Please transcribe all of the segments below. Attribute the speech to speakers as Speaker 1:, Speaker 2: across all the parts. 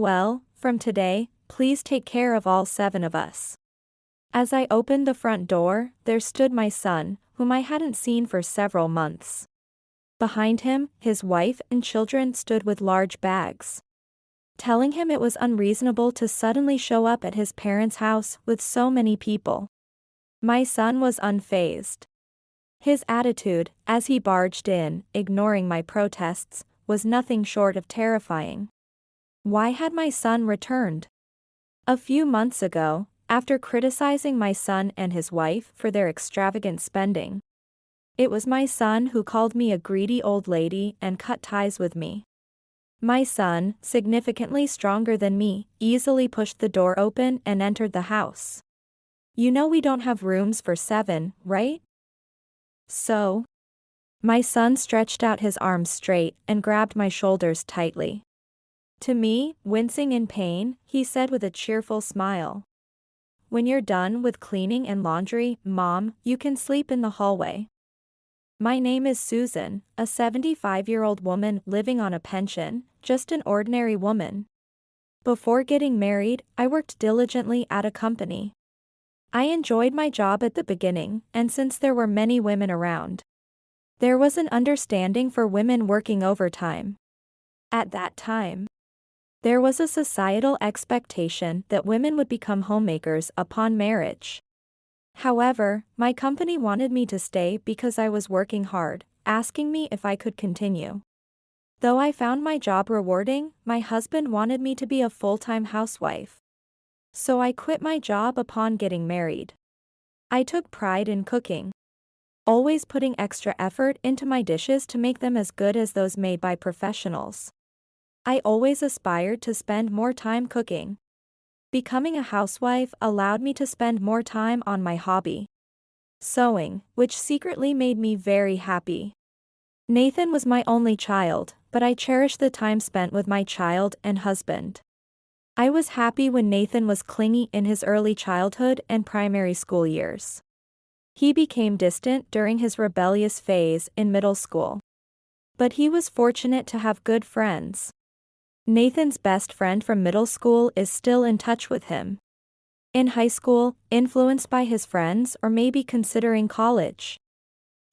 Speaker 1: Well, from today, please take care of all 7 of us. As I opened the front door, there stood my son, whom I hadn't seen for several months. Behind him, his wife and children stood with large bags. Telling him it was unreasonable to suddenly show up at his parents' house with so many people. My son was unfazed. His attitude, as he barged in, ignoring my protests, was nothing short of terrifying. Why had my son returned? A few months ago, after criticizing my son and his wife for their extravagant spending, it was my son who called me a greedy old lady and cut ties with me. My son, significantly stronger than me, easily pushed the door open and entered the house. You know we don't have rooms for 7, right? So? My son stretched out his arms straight and grabbed my shoulders tightly. To me, wincing in pain, he said with a cheerful smile, "When you're done with cleaning and laundry, Mom, you can sleep in the hallway." My name is Susan, a 75-year-old woman living on a pension, just an ordinary woman. Before getting married, I worked diligently at a company. I enjoyed my job at the beginning, and since there were many women around, there was an understanding for women working overtime. At that time, there was a societal expectation that women would become homemakers upon marriage. However, my company wanted me to stay because I was working hard, asking me if I could continue. Though I found my job rewarding, my husband wanted me to be a full-time housewife. So I quit my job upon getting married. I took pride in cooking, always putting extra effort into my dishes to make them as good as those made by professionals. I always aspired to spend more time cooking. Becoming a housewife allowed me to spend more time on my hobby, sewing, which secretly made me very happy. Nathan was my only child, but I cherished the time spent with my child and husband. I was happy when Nathan was clingy in his early childhood and primary school years. He became distant during his rebellious phase in middle school. But he was fortunate to have good friends. Nathan's best friend from middle school is still in touch with him. In high school, influenced by his friends or maybe considering college,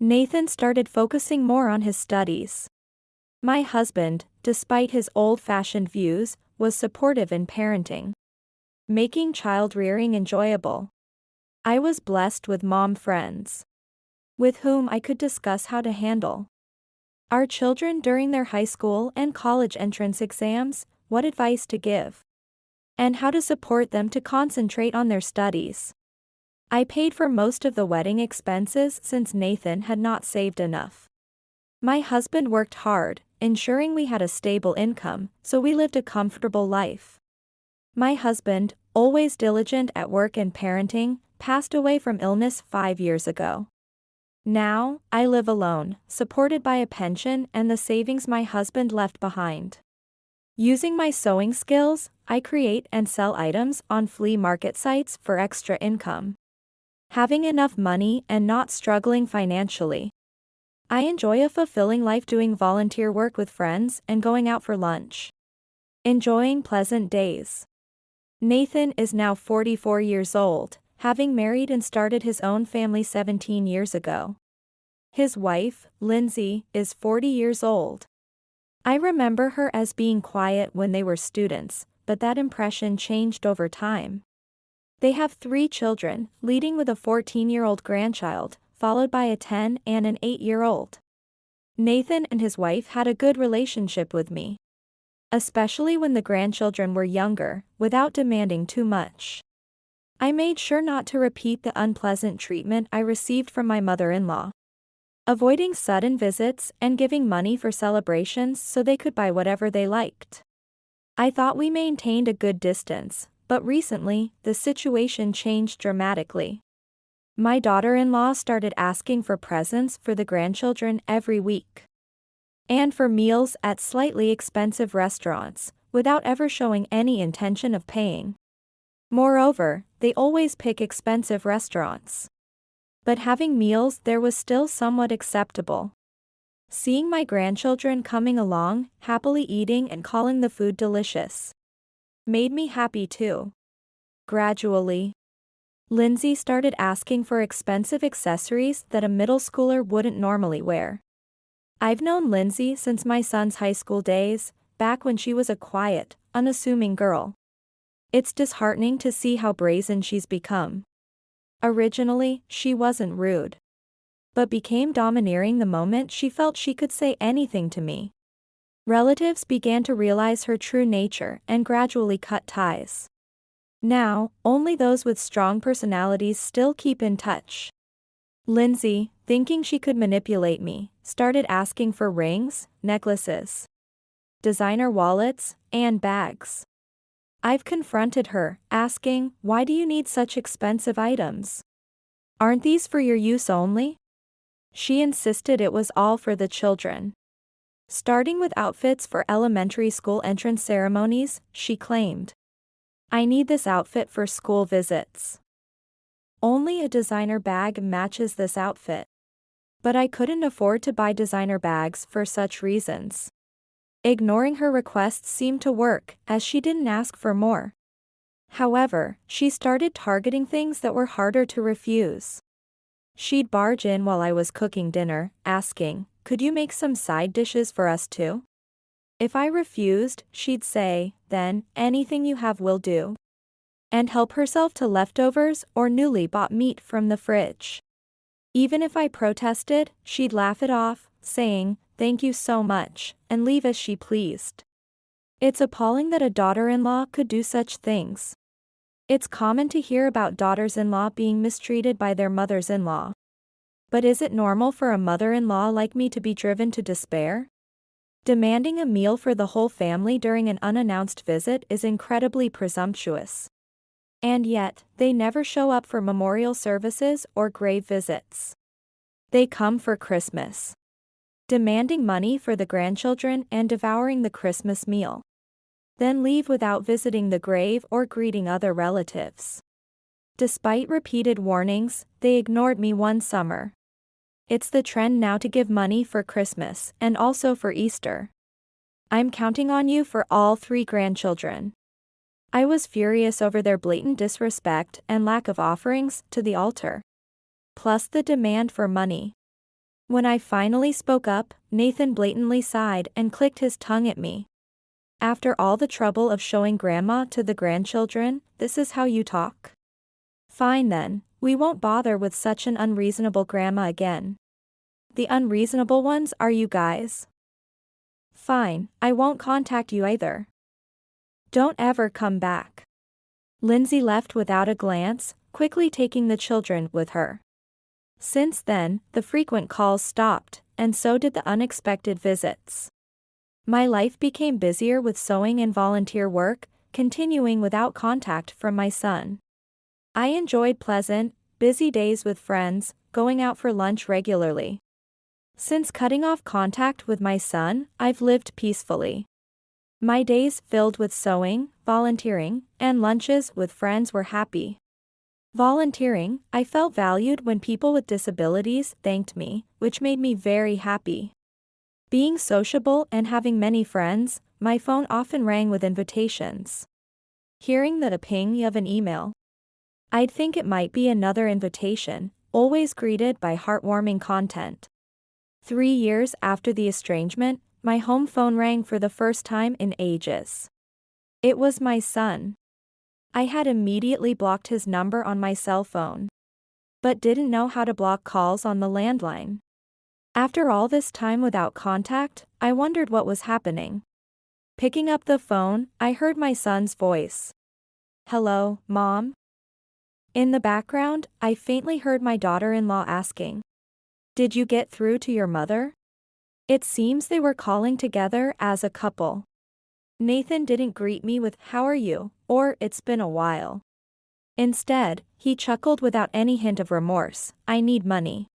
Speaker 1: Nathan started focusing more on his studies. My husband, despite his old-fashioned views, was supportive in parenting, making child-rearing enjoyable. I was blessed with mom friends, with whom I could discuss how to handle our children during their high school and college entrance exams, what advice to give, and how to support them to concentrate on their studies. I paid for most of the wedding expenses since Nathan had not saved enough. My husband worked hard, ensuring we had a stable income, so we lived a comfortable life. My husband, always diligent at work and parenting, passed away from illness 5 years ago. Now, I live alone, supported by a pension and the savings my husband left behind. Using my sewing skills, I create and sell items on flea market sites for extra income. Having enough money and not struggling financially, I enjoy a fulfilling life doing volunteer work with friends and going out for lunch. Enjoying pleasant days. Nathan is now 44 years old, having married and started his own family 17 years ago. His wife, Lindsay, is 40 years old. I remember her as being quiet when they were students, but that impression changed over time. They have 3 children, leading with a 14-year-old grandchild, followed by a 10 and an 8-year-old. Nathan and his wife had a good relationship with me, especially when the grandchildren were younger, without demanding too much. I made sure not to repeat the unpleasant treatment I received from my mother-in-law, avoiding sudden visits and giving money for celebrations so they could buy whatever they liked. I thought we maintained a good distance, but recently, the situation changed dramatically. My daughter-in-law started asking for presents for the grandchildren every week, and for meals at slightly expensive restaurants, without ever showing any intention of paying. Moreover, they always pick expensive restaurants. But having meals there was still somewhat acceptable. Seeing my grandchildren coming along, happily eating and calling the food delicious, made me happy too. Gradually, Lindsay started asking for expensive accessories that a middle schooler wouldn't normally wear. I've known Lindsay since my son's high school days, back when she was a quiet, unassuming girl. It's disheartening to see how brazen she's become. Originally, she wasn't rude, but became domineering the moment she felt she could say anything to me. Relatives began to realize her true nature and gradually cut ties. Now, only those with strong personalities still keep in touch. Lindsay, thinking she could manipulate me, started asking for rings, necklaces, designer wallets, and bags. I've confronted her, asking, "Why do you need such expensive items? Aren't these for your use only?" She insisted it was all for the children. Starting with outfits for elementary school entrance ceremonies, she claimed, "I need this outfit for school visits. Only a designer bag matches this outfit." But I couldn't afford to buy designer bags for such reasons. Ignoring her requests seemed to work, as she didn't ask for more. However, she started targeting things that were harder to refuse. She'd barge in while I was cooking dinner, asking, "Could you make some side dishes for us too?" If I refused, she'd say, "Then, anything you have will do," and help herself to leftovers or newly bought meat from the fridge. Even if I protested, she'd laugh it off, saying, "Thank you so much," and leave as she pleased. It's appalling that a daughter-in-law could do such things. It's common to hear about daughters-in-law being mistreated by their mothers-in-law. But is it normal for a mother-in-law like me to be driven to despair? Demanding a meal for the whole family during an unannounced visit is incredibly presumptuous. And yet, they never show up for memorial services or grave visits. They come for Christmas, demanding money for the grandchildren and devouring the Christmas meal, then leave without visiting the grave or greeting other relatives. Despite repeated warnings, they ignored me one summer. It's the trend now to give money for Christmas and also for Easter. I'm counting on you for all 3 grandchildren. I was furious over their blatant disrespect and lack of offerings to the altar, plus the demand for money. When I finally spoke up, Nathan blatantly sighed and clicked his tongue at me. "After all the trouble of showing grandma to the grandchildren, this is how you talk? Fine then, we won't bother with such an unreasonable grandma again. The unreasonable ones are you guys. Fine, I won't contact you either. Don't ever come back." Lindsay left without a glance, quickly taking the children with her. Since then, the frequent calls stopped, and so did the unexpected visits. My life became busier with sewing and volunteer work, continuing without contact from my son. I enjoyed pleasant, busy days with friends, going out for lunch regularly. Since cutting off contact with my son, I've lived peacefully. My days filled with sewing, volunteering, and lunches with friends were happy. Volunteering, I felt valued when people with disabilities thanked me, which made me very happy. Being sociable and having many friends, my phone often rang with invitations. Hearing the ping of an email, I'd think it might be another invitation, always greeted by heartwarming content. 3 years after the estrangement, my home phone rang for the first time in ages. It was my son. I had immediately blocked his number on my cell phone, but didn't know how to block calls on the landline. After all this time without contact, I wondered what was happening. Picking up the phone, I heard my son's voice. "Hello, Mom?" In the background, I faintly heard my daughter-in-law asking, "Did you get through to your mother?" It seems they were calling together as a couple. Nathan didn't greet me with "How are you?" or "It's been a while." Instead, he chuckled without any hint of remorse, "I need money."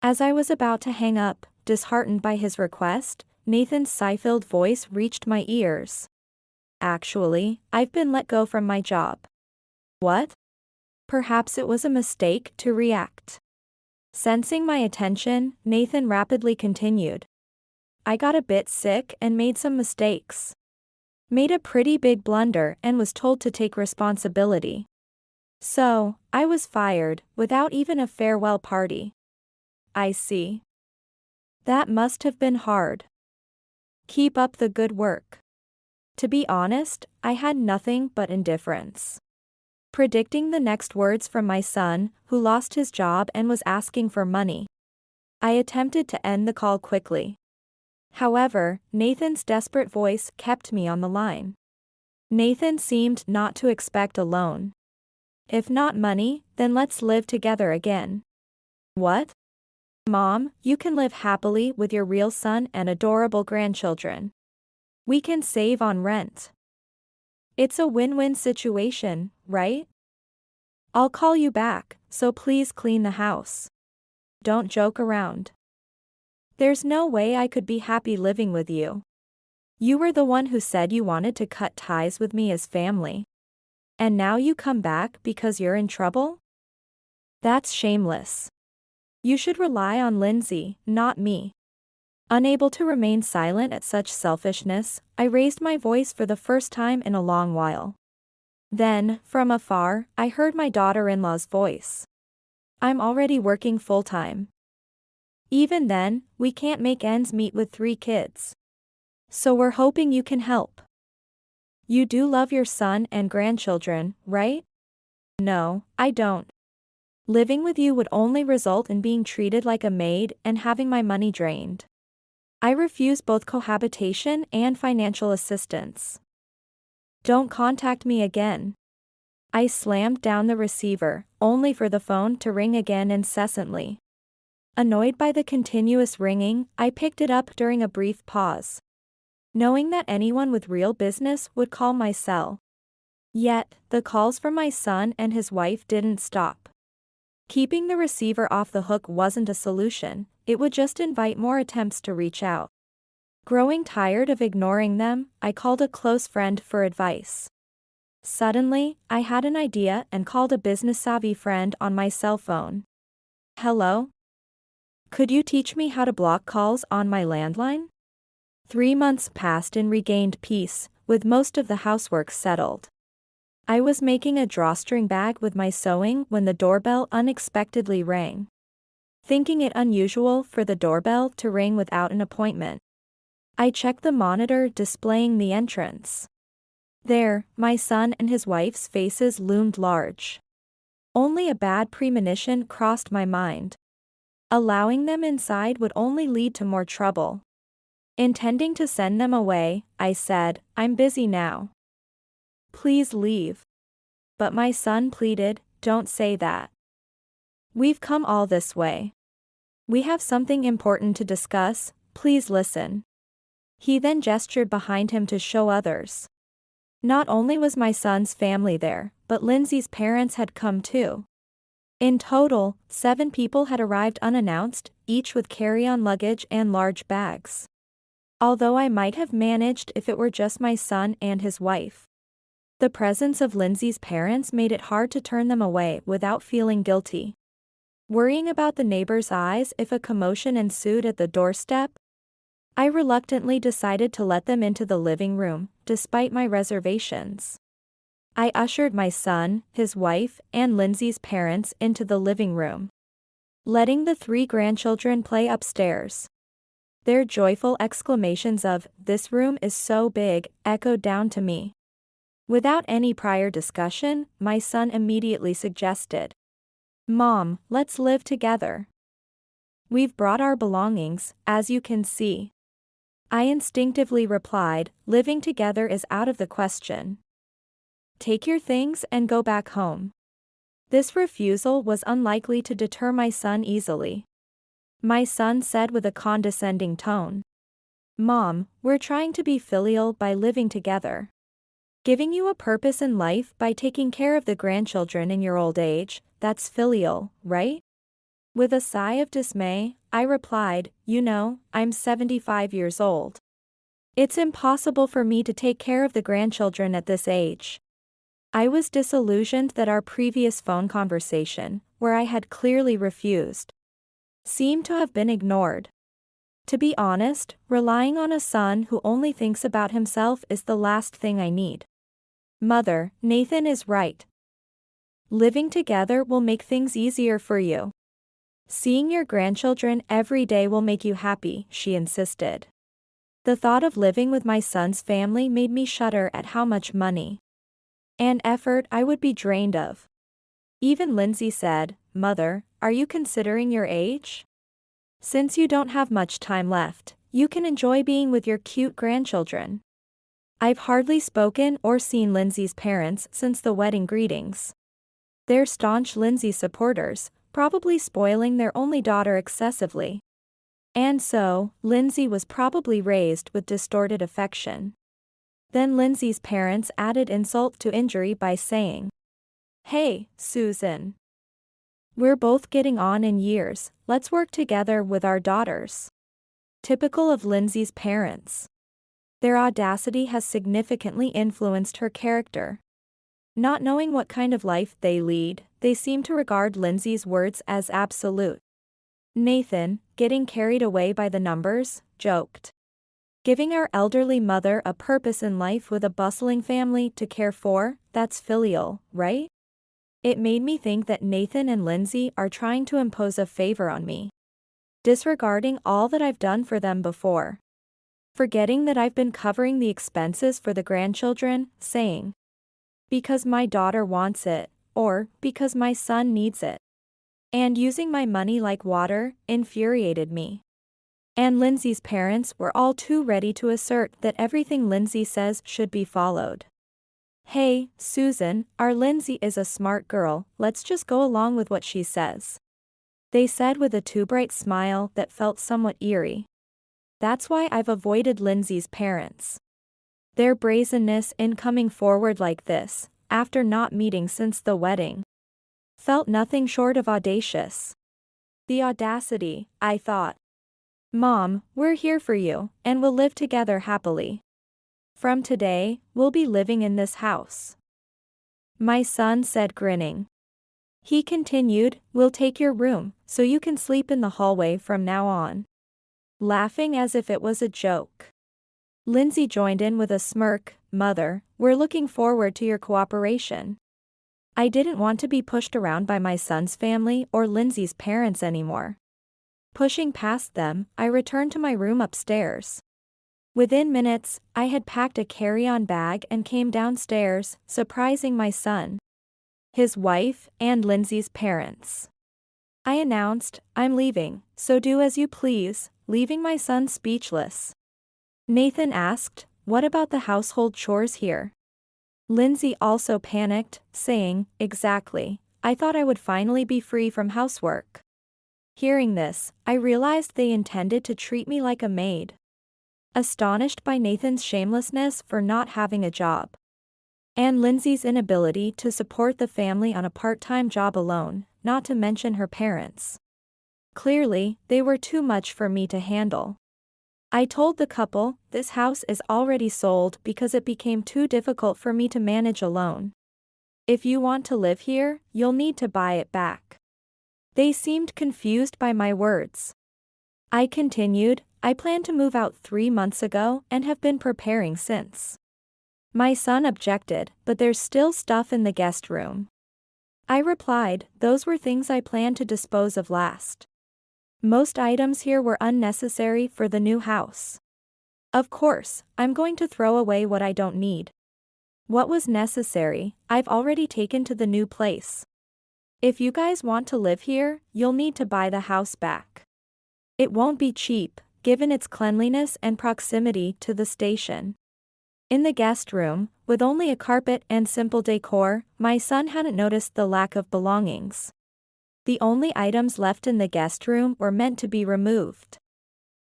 Speaker 1: As I was about to hang up, disheartened by his request, Nathan's sigh-filled voice reached my ears. "Actually, I've been let go from my job." What? Perhaps it was a mistake to react. Sensing my attention, Nathan rapidly continued. "I got a bit sick and made some mistakes. Made a pretty big blunder and was told to take responsibility. So, I was fired, without even a farewell party. I see. That must have been hard. Keep up the good work. To be honest, I had nothing but indifference. Predicting the next words from my son, who lost his job and was asking for money. I attempted to end the call quickly. However, Nathan's desperate voice kept me on the line. Nathan seemed not to expect a loan. If not money, then let's live together again. What? Mom, you can live happily with your real son and adorable grandchildren. We can save on rent. It's a win-win situation, right? I'll call you back, so please clean the house. Don't joke around. There's no way I could be happy living with you. You were the one who said you wanted to cut ties with me as family. And now you come back because you're in trouble? That's shameless. You should rely on Lindsay, not me. Unable to remain silent at such selfishness, I raised my voice for the first time in a long while. Then, from afar, I heard my daughter-in-law's voice. I'm already working full-time. Even then, we can't make ends meet with 3 kids. So we're hoping you can help. You do love your son and grandchildren, right? No, I don't. Living with you would only result in being treated like a maid and having my money drained. I refuse both cohabitation and financial assistance. Don't contact me again. I slammed down the receiver, only for the phone to ring again incessantly. Annoyed by the continuous ringing, I picked it up during a brief pause, knowing that anyone with real business would call my cell. Yet, the calls from my son and his wife didn't stop. Keeping the receiver off the hook wasn't a solution, it would just invite more attempts to reach out. Growing tired of ignoring them, I called a close friend for advice. Suddenly, I had an idea and called a business-savvy friend on my cell phone. Hello? Could you teach me how to block calls on my landline? 3 months passed in regained peace, with most of the housework settled. I was making a drawstring bag with my sewing when the doorbell unexpectedly rang. Thinking it unusual for the doorbell to ring without an appointment, I checked the monitor displaying the entrance. There, my son and his wife's faces loomed large. Only a bad premonition crossed my mind. Allowing them inside would only lead to more trouble. Intending to send them away, I said, I'm busy now. Please leave. But my son pleaded, don't say that. We've come all this way. We have something important to discuss, please listen. He then gestured behind him to show others. Not only was my son's family there, but Lindsay's parents had come too. In total, 7 people had arrived unannounced, each with carry-on luggage and large bags. Although I might have managed if it were just my son and his wife. The presence of Lindsay's parents made it hard to turn them away without feeling guilty. Worrying about the neighbors' eyes if a commotion ensued at the doorstep, I reluctantly decided to let them into the living room, despite my reservations. I ushered my son, his wife, and Lindsay's parents into the living room, letting the 3 grandchildren play upstairs. Their joyful exclamations of, "This room is so big," echoed down to me. Without any prior discussion, my son immediately suggested, "Mom, let's live together. We've brought our belongings, as you can see." I instinctively replied, "Living together is out of the question. Take your things and go back home." This refusal was unlikely to deter my son easily. My son said with a condescending tone, "Mom, we're trying to be filial by living together. Giving you a purpose in life by taking care of the grandchildren in your old age, that's filial, right?" With a sigh of dismay, I replied, "You know, I'm 75 years old. It's impossible for me to take care of the grandchildren at this age." I was disillusioned that our previous phone conversation, where I had clearly refused, seemed to have been ignored. To be honest, relying on a son who only thinks about himself is the last thing I need. Mother, Nathan is right. Living together will make things easier for you. Seeing your grandchildren every day will make you happy, she insisted. The thought of living with my son's family made me shudder at how much money and effort I would be drained of. Even Lindsay said, "Mother, are you considering your age? Since you don't have much time left, you can enjoy being with your cute grandchildren." I've hardly spoken or seen Lindsay's parents since the wedding greetings. They're staunch Lindsay supporters, probably spoiling their only daughter excessively. And so, Lindsay was probably raised with distorted affection. Then Lindsay's parents added insult to injury by saying, "Hey, Susan. We're both getting on in years, let's work together with our daughters." Typical of Lindsay's parents. Their audacity has significantly influenced her character. Not knowing what kind of life they lead, they seem to regard Lindsay's words as absolute. Nathan, getting carried away by the numbers, joked. "Giving our elderly mother a purpose in life with a bustling family to care for, that's filial, right?" It made me think that Nathan and Lindsay are trying to impose a favor on me, disregarding all that I've done for them before. Forgetting that I've been covering the expenses for the grandchildren, saying, "Because my daughter wants it," or "because my son needs it." And using my money like water infuriated me. And Lindsay's parents were all too ready to assert that everything Lindsay says should be followed. "Hey, Susan, our Lindsay is a smart girl, let's just go along with what she says," they said with a too bright smile that felt somewhat eerie. That's why I've avoided Lindsay's parents. Their brazenness in coming forward like this, after not meeting since the wedding, felt nothing short of audacious. The audacity, I thought. "Mom, we're here for you, and we'll live together happily. From today, we'll be living in this house," my son said, grinning. He continued, "We'll take your room, so you can sleep in the hallway from now on," laughing as if it was a joke. Lindsay joined in with a smirk, "Mother, we're looking forward to your cooperation." I didn't want to be pushed around by my son's family or Lindsay's parents anymore. Pushing past them, I returned to my room upstairs. Within minutes, I had packed a carry-on bag and came downstairs, surprising my son, his wife, and Lindsay's parents. I announced, "I'm leaving, so do as you please," leaving my son speechless. Nathan asked, "What about the household chores here?" Lindsay also panicked, saying, "Exactly, I thought I would finally be free from housework." Hearing this, I realized they intended to treat me like a maid. Astonished by Nathan's shamelessness for not having a job, and Lindsay's inability to support the family on a part-time job alone, not to mention her parents. Clearly, they were too much for me to handle. I told the couple, "This house is already sold because it became too difficult for me to manage alone. If you want to live here, you'll need to buy it back." They seemed confused by my words. I continued, "I planned to move out 3 months ago and have been preparing since." My son objected, "But there's still stuff in the guest room." I replied, "Those were things I planned to dispose of last. Most items here were unnecessary for the new house. Of course, I'm going to throw away what I don't need. What was necessary, I've already taken to the new place. If you guys want to live here, you'll need to buy the house back. It won't be cheap, given its cleanliness and proximity to the station." In the guest room, with only a carpet and simple decor, my son hadn't noticed the lack of belongings. The only items left in the guest room were meant to be removed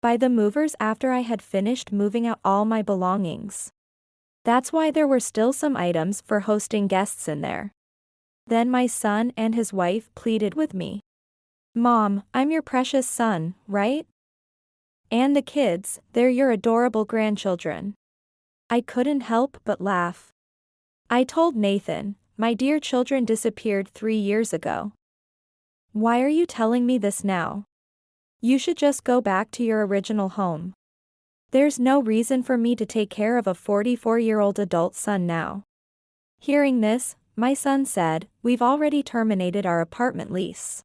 Speaker 1: by the movers after I had finished moving out all my belongings. That's why there were still some items for hosting guests in there. Then my son and his wife pleaded with me. "Mom, I'm your precious son, right? And the kids, they're your adorable grandchildren." I couldn't help but laugh. I told Nathan, "My dear children disappeared 3 years ago. Why are you telling me this now?" You should just go back to your original home. There's no reason for me to take care of a 44-year-old adult son now. Hearing this, my son said, we've already terminated our apartment lease.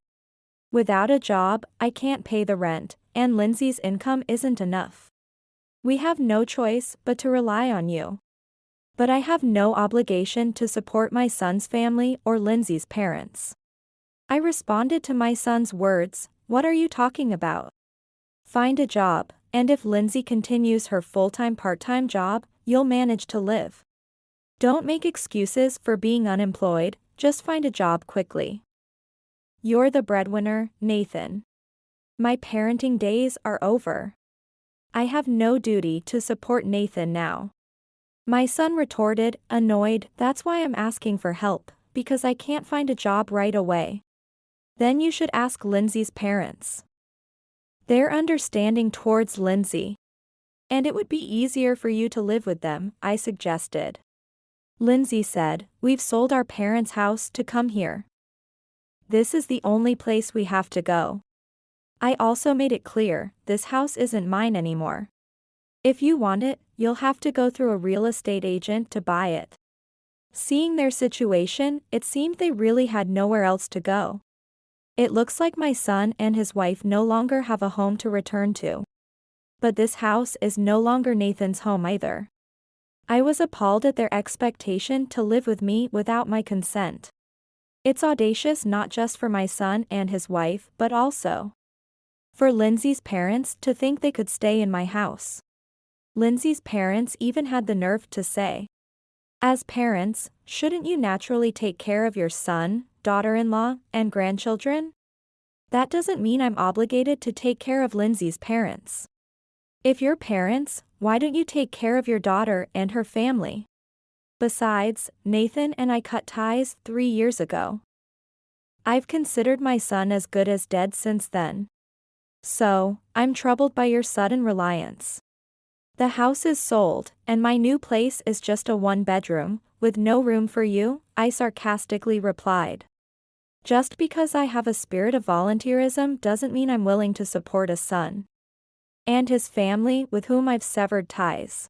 Speaker 1: Without a job, I can't pay the rent, and Lindsay's income isn't enough. We have no choice but to rely on you. But I have no obligation to support my son's family or Lindsay's parents. I responded to my son's words, what are you talking about? Find a job, and if Lindsay continues her full-time part-time job, you'll manage to live. Don't make excuses for being unemployed, just find a job quickly. You're the breadwinner, Nathan. My parenting days are over. I have no duty to support Nathan now. My son retorted, annoyed, that's why I'm asking for help, because I can't find a job right away. Then you should ask Lindsay's parents. They're understanding towards Lindsay. And it would be easier for you to live with them, I suggested. Lindsay said, we've sold our parents' house to come here. This is the only place we have to go. I also made it clear, this house isn't mine anymore. If you want it, you'll have to go through a real estate agent to buy it. Seeing their situation, it seemed they really had nowhere else to go. It looks like my son and his wife no longer have a home to return to. But this house is no longer Nathan's home either. I was appalled at their expectation to live with me without my consent. It's audacious not just for my son and his wife but also for Lindsay's parents to think they could stay in my house. Lindsay's parents even had the nerve to say, as parents, shouldn't you naturally take care of your son, daughter-in-law, and grandchildren? That doesn't mean I'm obligated to take care of Lindsay's parents. If you're parents, why don't you take care of your daughter and her family? Besides, Nathan and I cut ties 3 years ago. I've considered my son as good as dead since then. So, I'm troubled by your sudden reliance. The house is sold, and my new place is just a one-bedroom, with no room for you, I sarcastically replied. Just because I have a spirit of volunteerism doesn't mean I'm willing to support a son and his family with whom I've severed ties.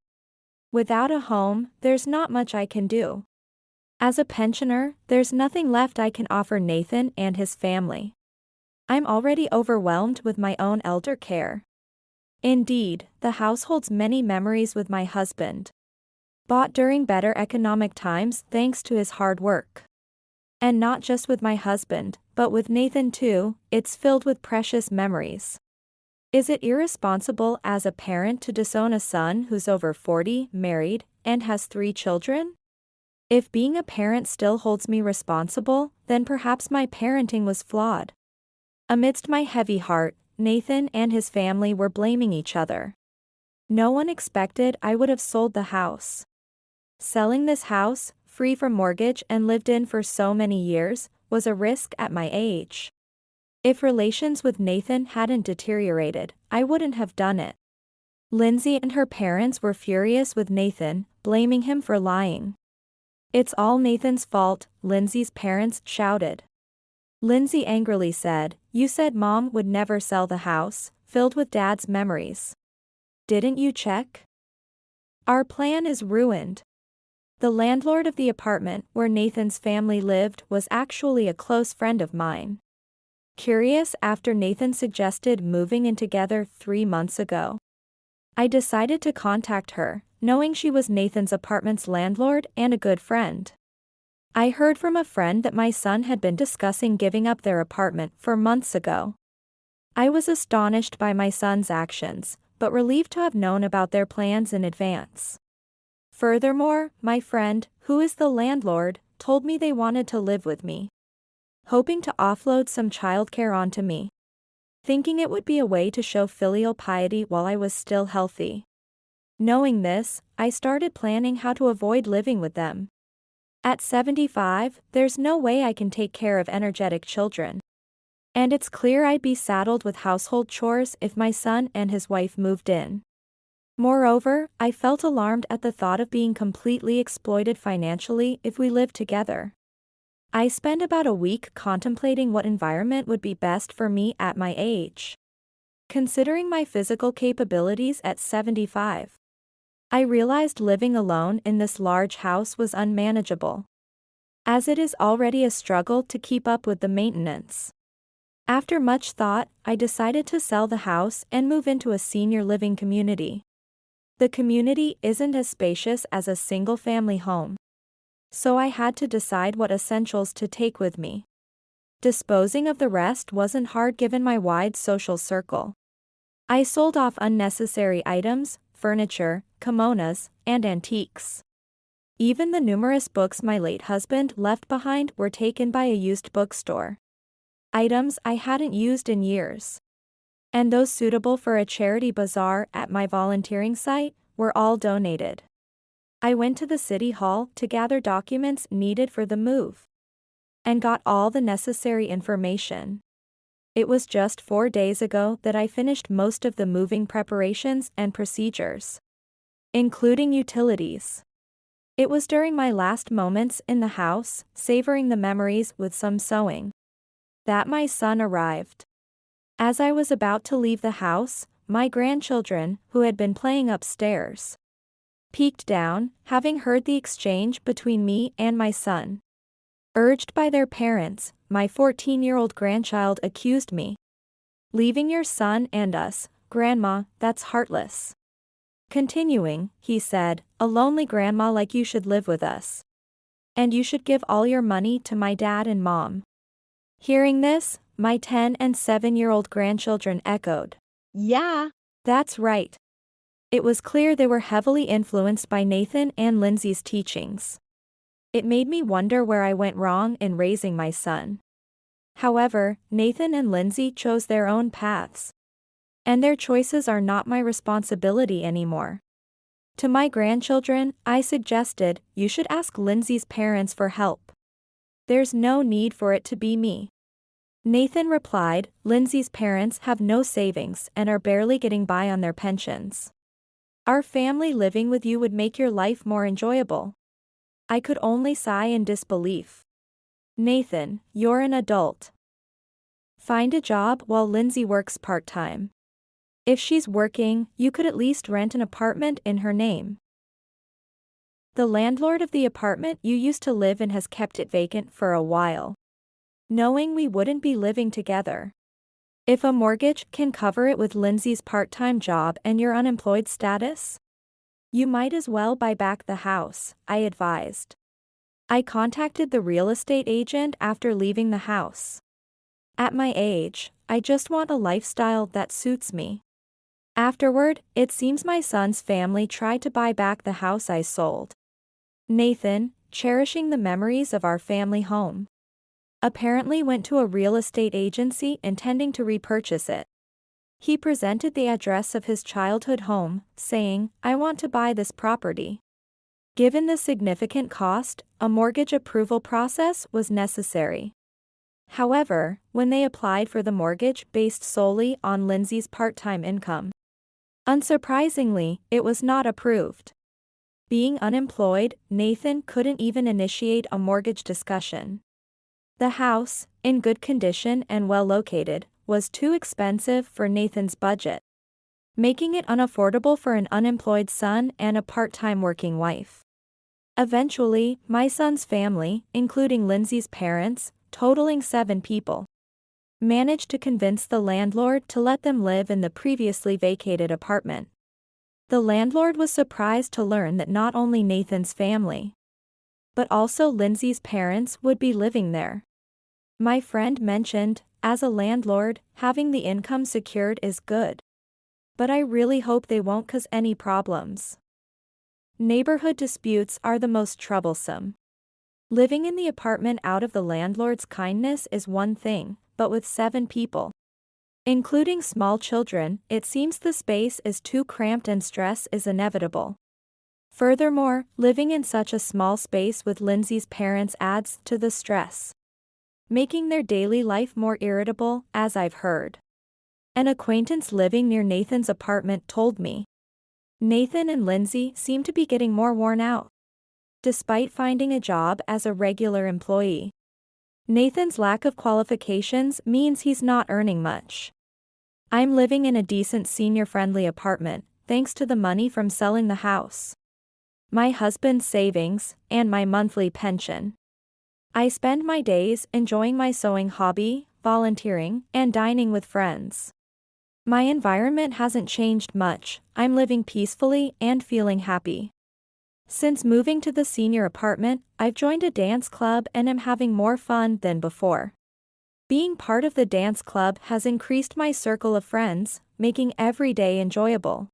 Speaker 1: Without a home, there's not much I can do. As a pensioner, there's nothing left I can offer Nathan and his family. I'm already overwhelmed with my own elder care. Indeed, the house holds many memories with my husband. Bought during better economic times thanks to his hard work. And not just with my husband, but with Nathan too, it's filled with precious memories. Is it irresponsible as a parent to disown a son who's over 40, married, and has 3 children? If being a parent still holds me responsible, then perhaps my parenting was flawed. Amidst my heavy heart, Nathan and his family were blaming each other. No one expected I would have sold the house. Selling this house, free from mortgage and lived in for so many years, was a risk at my age. If relations with Nathan hadn't deteriorated, I wouldn't have done it. Lindsay and her parents were furious with Nathan, blaming him for lying. It's all Nathan's fault, Lindsay's parents shouted. Lindsay angrily said, you said Mom would never sell the house, filled with Dad's memories. Didn't you check? Our plan is ruined. The landlord of the apartment where Nathan's family lived was actually a close friend of mine. Curious after Nathan suggested moving in together 3 months ago. I decided to contact her, knowing she was Nathan's apartment's landlord and a good friend. I heard from a friend that my son had been discussing giving up their apartment for months ago. I was astonished by my son's actions, but relieved to have known about their plans in advance. Furthermore, my friend, who is the landlord, told me they wanted to live with me, hoping to offload some childcare onto me, thinking it would be a way to show filial piety while I was still healthy. Knowing this, I started planning how to avoid living with them. At 75, there's no way I can take care of energetic children. And it's clear I'd be saddled with household chores if my son and his wife moved in. Moreover, I felt alarmed at the thought of being completely exploited financially if we lived together. I spent about a week contemplating what environment would be best for me at my age. Considering my physical capabilities at 75, I realized living alone in this large house was unmanageable, as it is already a struggle to keep up with the maintenance. After much thought, I decided to sell the house and move into a senior living community. The community isn't as spacious as a single-family home, so I had to decide what essentials to take with me. Disposing of the rest wasn't hard given my wide social circle. I sold off unnecessary items, furniture, kimonos, and antiques. Even the numerous books my late husband left behind were taken by a used bookstore. Items I hadn't used in years, and those suitable for a charity bazaar at my volunteering site, were all donated. I went to the city hall to gather documents needed for the move, and got all the necessary information. It was just 4 days ago that I finished most of the moving preparations and procedures, including utilities. It was during my last moments in the house, savoring the memories with some sewing, that my son arrived. As I was about to leave the house, my grandchildren, who had been playing upstairs, peeked down, having heard the exchange between me and my son. Urged by their parents, my 14-year-old grandchild accused me. "Leaving your son and us, Grandma, that's heartless." Continuing, he said, "A lonely grandma like you should live with us. And you should give all your money to my dad and mom." Hearing this, my 10 and 7-year-old grandchildren echoed, "Yeah, that's right." It was clear they were heavily influenced by Nathan and Lindsay's teachings. It made me wonder where I went wrong in raising my son. However, Nathan and Lindsay chose their own paths, and their choices are not my responsibility anymore. To my grandchildren, I suggested, "You should ask Lindsay's parents for help. There's no need for it to be me." Nathan replied, "Lindsay's parents have no savings and are barely getting by on their pensions. Our family living with you would make your life more enjoyable." I could only sigh in disbelief. "Nathan, you're an adult. Find a job while Lindsay works part-time. If she's working, you could at least rent an apartment in her name. The landlord of the apartment you used to live in has kept it vacant for a while, knowing we wouldn't be living together. If a mortgage can cover it with Lindsay's part-time job and your unemployed status, you might as well buy back the house," I advised. I contacted the real estate agent after leaving the house. At my age, I just want a lifestyle that suits me. Afterward, it seems my son's family tried to buy back the house I sold. Nathan, cherishing the memories of our family home, apparently went to a real estate agency intending to repurchase it. He presented the address of his childhood home, saying, "I want to buy this property." Given the significant cost, a mortgage approval process was necessary. However, when they applied for the mortgage based solely on Lindsay's part-time income, unsurprisingly, it was not approved. Being unemployed, Nathan couldn't even initiate a mortgage discussion. The house, in good condition and well located, was too expensive for Nathan's budget, making it unaffordable for an unemployed son and a part-time working wife. Eventually, my son's family, including Lindsay's parents, totaling 7 people, managed to convince the landlord to let them live in the previously vacated apartment. The landlord was surprised to learn that not only Nathan's family, but also Lindsay's parents would be living there. My friend mentioned, "As a landlord, having the income secured is good. But I really hope they won't cause any problems." Neighborhood disputes are the most troublesome. Living in the apartment out of the landlord's kindness is one thing, but with 7 people, including small children, it seems the space is too cramped and stress is inevitable. Furthermore, living in such a small space with Lindsay's parents adds to the stress, making their daily life more irritable, as I've heard. An acquaintance living near Nathan's apartment told me, "Nathan and Lindsay seem to be getting more worn out, despite finding a job as a regular employee. Nathan's lack of qualifications means he's not earning much. I'm living in a decent senior-friendly apartment, thanks to the money from selling the house, my husband's savings, and my monthly pension. I spend my days enjoying my sewing hobby, volunteering, and dining with friends. My environment hasn't changed much, I'm living peacefully and feeling happy. Since moving to the senior apartment, I've joined a dance club and am having more fun than before. Being part of the dance club has increased my circle of friends, making every day enjoyable.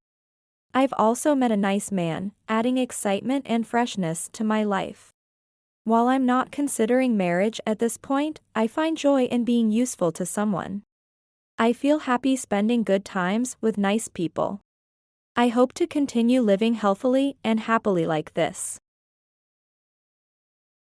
Speaker 1: I've also met a nice man, adding excitement and freshness to my life. While I'm not considering marriage at this point, I find joy in being useful to someone. I feel happy spending good times with nice people. I hope to continue living healthily and happily like this.